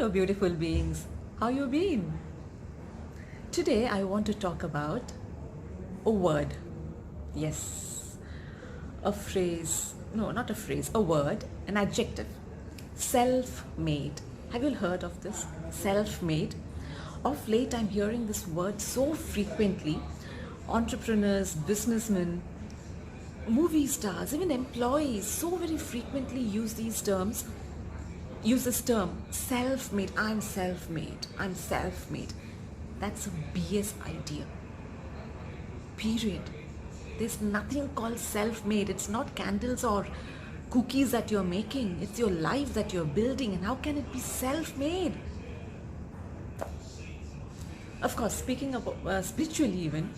Hello, beautiful beings. How you been? Today, I want to talk about a word. Yes, a phrase. No, not a phrase. A word, an adjective. Self-made. Have you heard of this? Self-made. Of late, I'm hearing this word so frequently. Entrepreneurs, businessmen, movie stars, even employees so very frequently use this term self-made. I'm self-made. I'm self-made. That's a BS idea. Period. There's nothing called self-made. It's not candles or cookies that you're making. It's your life that you're building. And how can it be self-made? Of course, speaking about spiritually even,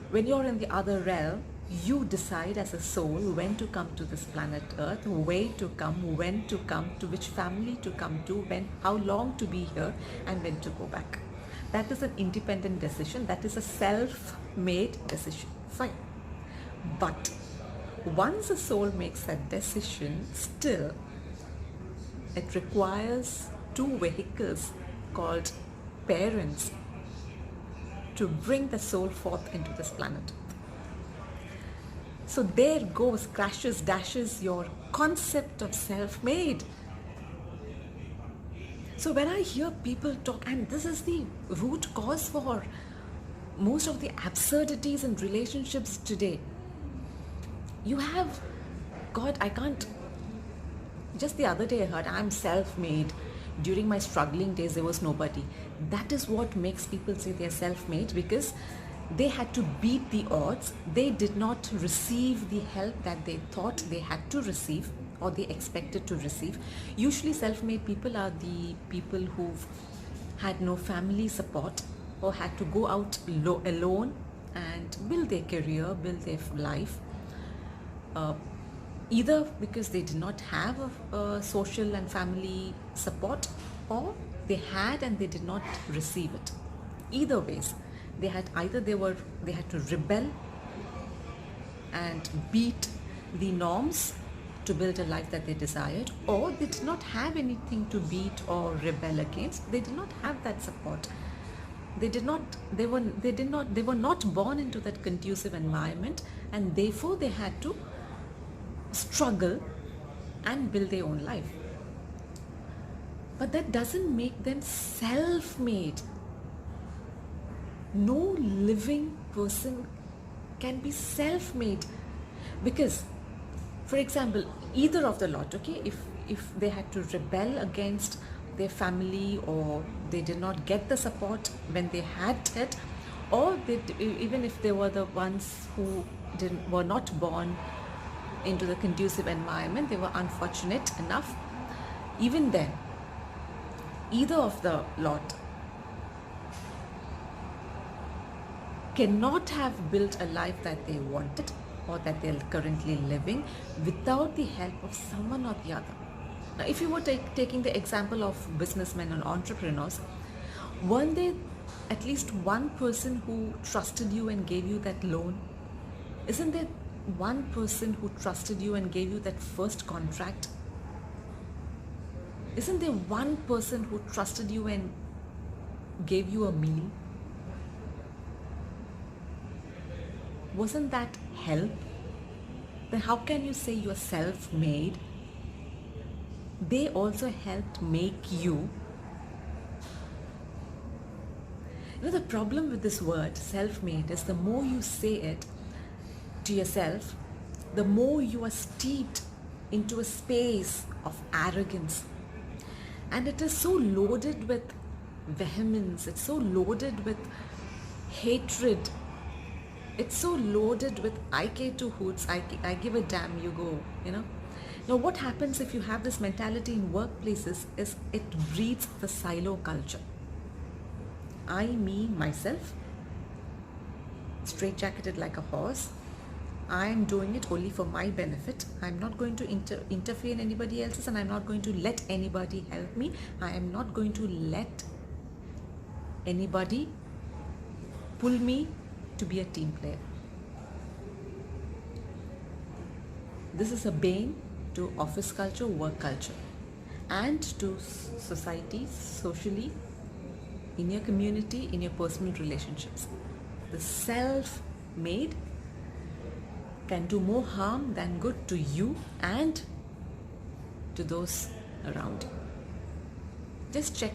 when you're in the other realm, you decide as a soul when to come to this planet Earth, where to come, when to come, to which family to come to, when, how long to be here, and when to go back. That is an independent decision. That is a self-made decision. Fine. But once a soul makes that decision, still it requires two vehicles called parents to bring the soul forth into this planet. So there goes, crashes, dashes your concept of self-made. So when I hear people talk, and this is the root cause for most of the absurdities in relationships today. You have, God, I can't, just the other day I heard, I'm self-made. During my struggling days, there was nobody. That is what makes people say they're self-made, because they had to beat the odds. They did not receive the help that they thought they had to receive or they expected to receive. Usually self-made people are the people who've had no family support or had to go out alone and build their career, build their life. Either because they did not have a social and family support, or they had and they did not receive it. Either ways, they had to rebel and beat the norms to build a life that they desired, or they did not have anything to beat or rebel against. They did not have that support. They were not born into that conducive environment, and therefore they had to struggle and build their own life. But that doesn't make them self-made. No living person can be self-made, because, for example, either of the lot, okay, if they had to rebel against their family, or they did not get the support when they had it, or even if they were the ones who were not born into the conducive environment, they were unfortunate enough, even then, either of the lot cannot have built a life that they wanted or that they're currently living without the help of someone or the other. Now, if you were taking the example of businessmen and entrepreneurs, weren't there at least one person who trusted you and gave you that loan? Isn't there one person who trusted you and gave you that first contract? Isn't there one person who trusted you and gave you a meal? Wasn't that help? Then how can you say you are self-made? They also helped make you. The problem with this word self-made is the more you say it to yourself, the more you are steeped into a space of arrogance. And it is so loaded with vehemence, it's so loaded with hatred, it's so loaded with I care to hoots, I give a damn, you go, Now what happens if you have this mentality in workplaces is it breeds the silo culture. I, me, myself, straitjacketed like a horse. I am doing it only for my benefit. I'm not going to interfere in anybody else's, and I'm not going to let anybody help me. I am not going to let anybody pull me to be a team player. This is a bane to office culture, work culture. and to society, socially, in your community, in your personal relationships. The self-made can do more harm than good to you and to those around you. Just check,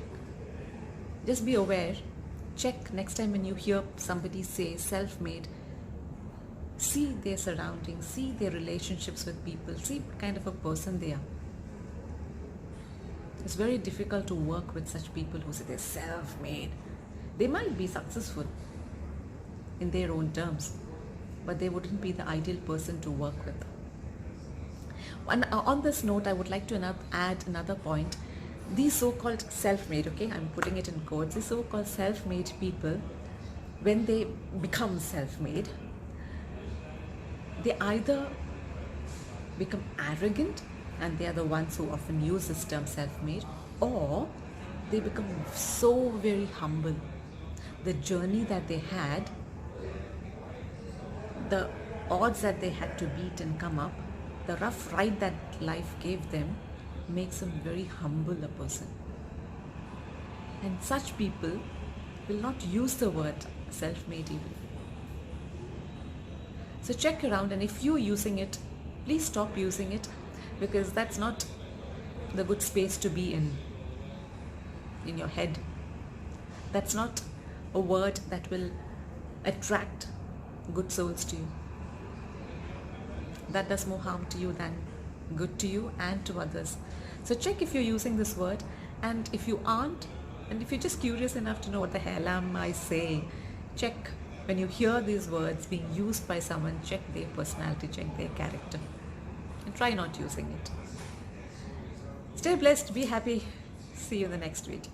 just be aware, check next time when you hear somebody say self-made, see their surroundings, see their relationships with people, see what kind of a person they are. It's very difficult to work with such people who say they're self-made. They might be successful in their own terms, but they wouldn't be the ideal person to work with. And on this note, I would like to add another point. These so-called self-made, okay, I'm putting it in quotes, these so-called self-made people, when they become self-made, they either become arrogant, and they are the ones who often use this term self-made, or they become so very humble. The journey that they had, the odds that they had to beat and come up, the rough ride that life gave them, makes them very humble a person. And such people will not use the word self-made even. So check around, and if you're using it, please stop using it, because that's not the good space to be in your head. That's not a word that will attract good souls to you. That does more harm to you than good to you and to others. So check if you're using this word, and if you aren't, and if you're just curious enough to know what the hell am I saying, check when you hear these words being used by someone, check their personality, check their character, and try not using it. Stay blessed, be happy. See you in the next video.